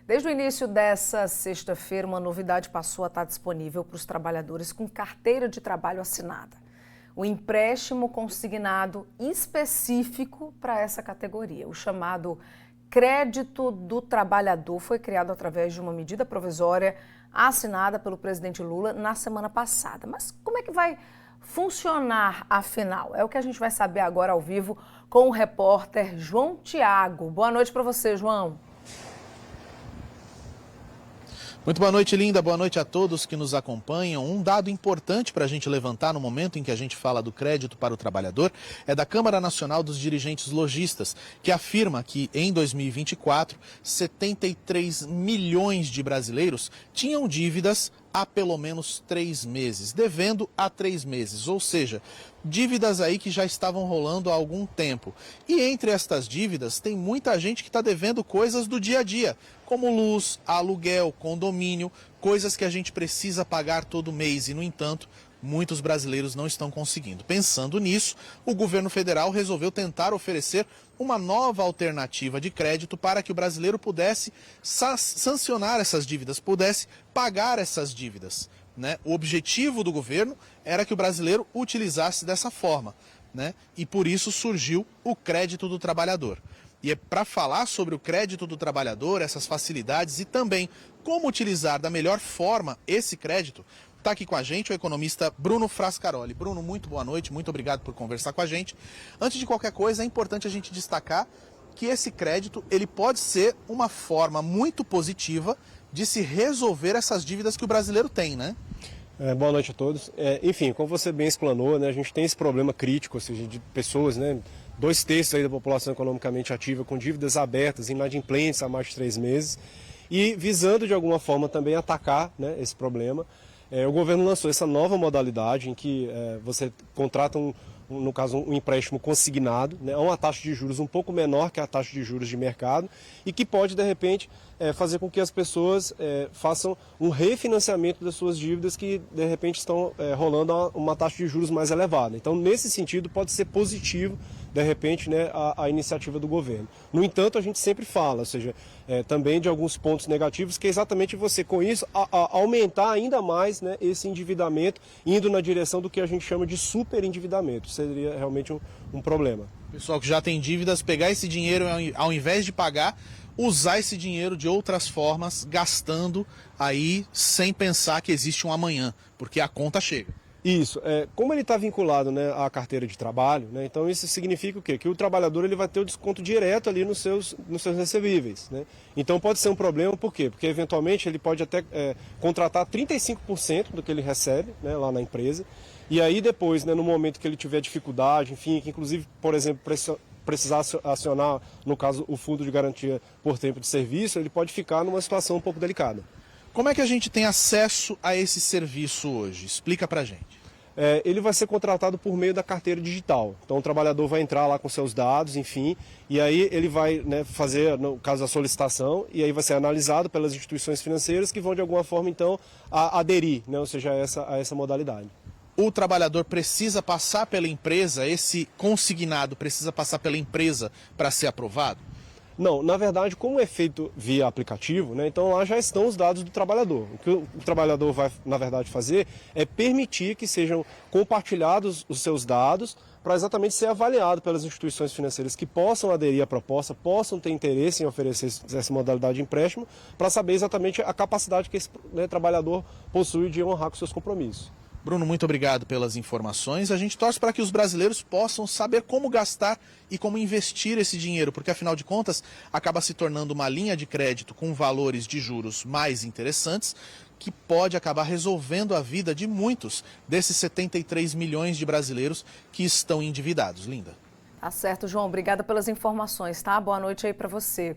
Desde o início dessa sexta-feira, uma novidade passou a estar disponível para os trabalhadores com carteira de trabalho assinada. O empréstimo consignado específico para essa categoria, o chamado Crédito do Trabalhador, foi criado através de uma medida provisória assinada pelo presidente Lula na semana passada. Mas como é que vai funcionar, afinal? É o que a gente vai saber agora ao vivo com o repórter João Tiago. Boa noite para você, João. Muito boa noite, Linda. Boa noite a todos que nos acompanham. Um dado importante para a gente levantar no momento em que a gente fala do crédito para o trabalhador é da Câmara Nacional dos Dirigentes Lojistas, que afirma que em 2024, 73 milhões de brasileiros tinham dívidas há pelo menos 3 meses, devendo há 3 meses, ou seja, dívidas aí que já estavam rolando há algum tempo. E entre estas dívidas tem muita gente que está devendo coisas do dia a dia, como luz, aluguel, condomínio, coisas que a gente precisa pagar todo mês e, no entanto, muitos brasileiros não estão conseguindo. Pensando nisso, o governo federal resolveu tentar oferecer uma nova alternativa de crédito para que o brasileiro pudesse sancionar essas dívidas, pudesse pagar essas dívidas, né? O objetivo do governo era que o brasileiro utilizasse dessa forma, né? E por isso surgiu o Crédito do Trabalhador. E é para falar sobre o crédito do trabalhador, essas facilidades e também como utilizar da melhor forma esse crédito, está aqui com a gente o economista Bruno Frascaroli. Bruno, muito boa noite, muito obrigado por conversar com a gente. Antes de qualquer coisa, é importante a gente destacar que esse crédito ele pode ser uma forma muito positiva de se resolver essas dívidas que o brasileiro tem, né? Boa noite a todos. Enfim, como você bem explanou, né, a gente tem esse problema crítico, ou seja, de pessoas, né, 2/3 aí da população economicamente ativa com dívidas abertas, inadimplentes há mais de 3 meses, e visando de alguma forma também atacar, né, esse problema, o governo lançou essa nova modalidade em que você contrata no caso, um empréstimo consignado, né, a uma taxa de juros um pouco menor que a taxa de juros de mercado e que pode, de repente, fazer com que as pessoas façam um refinanciamento das suas dívidas que, de repente, estão rolando a uma taxa de juros mais elevada. Então, nesse sentido, pode ser positivo, de repente, né, a iniciativa do governo. No entanto, a gente sempre fala, ou seja, também de alguns pontos negativos, que é exatamente você, com isso, aumentar ainda mais, né, esse endividamento, indo na direção do que a gente chama de superendividamento. Seria realmente um problema. Pessoal que já tem dívidas, pegar esse dinheiro, ao invés de pagar, usar esse dinheiro de outras formas, gastando aí sem pensar que existe um amanhã, porque a conta chega. Isso, como ele está vinculado, né, à carteira de trabalho, né, então isso significa o quê? Que o trabalhador ele vai ter o desconto direto ali nos seus recebíveis, né? Então pode ser um problema, por quê? Porque eventualmente ele pode até contratar 35% do que ele recebe, né, lá na empresa, e aí depois, né, no momento que ele tiver dificuldade, enfim, que inclusive, por exemplo, precisar acionar, no caso, o fundo de garantia por tempo de serviço, ele pode ficar numa situação um pouco delicada. Como é que a gente tem acesso a esse serviço hoje? Explica pra gente. Ele vai ser contratado por meio da carteira digital. Então o trabalhador vai entrar lá com seus dados, enfim, e aí ele vai, né, fazer, no caso, a solicitação, e aí vai ser analisado pelas instituições financeiras que vão, de alguma forma, então, aderir, né, ou seja, a essa modalidade. O trabalhador precisa passar pela empresa, esse consignado precisa passar pela empresa para ser aprovado? Não, na verdade, como é feito via aplicativo, né, então lá já estão os dados do trabalhador. O que o trabalhador vai, na verdade, fazer é permitir que sejam compartilhados os seus dados para exatamente ser avaliado pelas instituições financeiras que possam aderir à proposta, possam ter interesse em oferecer essa modalidade de empréstimo, para saber exatamente a capacidade que esse, né, trabalhador possui de honrar com seus compromissos. Bruno, muito obrigado pelas informações. A gente torce para que os brasileiros possam saber como gastar e como investir esse dinheiro, porque afinal de contas acaba se tornando uma linha de crédito com valores de juros mais interessantes, que pode acabar resolvendo a vida de muitos desses 73 milhões de brasileiros que estão endividados. Linda. Tá certo, João. Obrigada pelas informações, tá? Boa noite aí para você.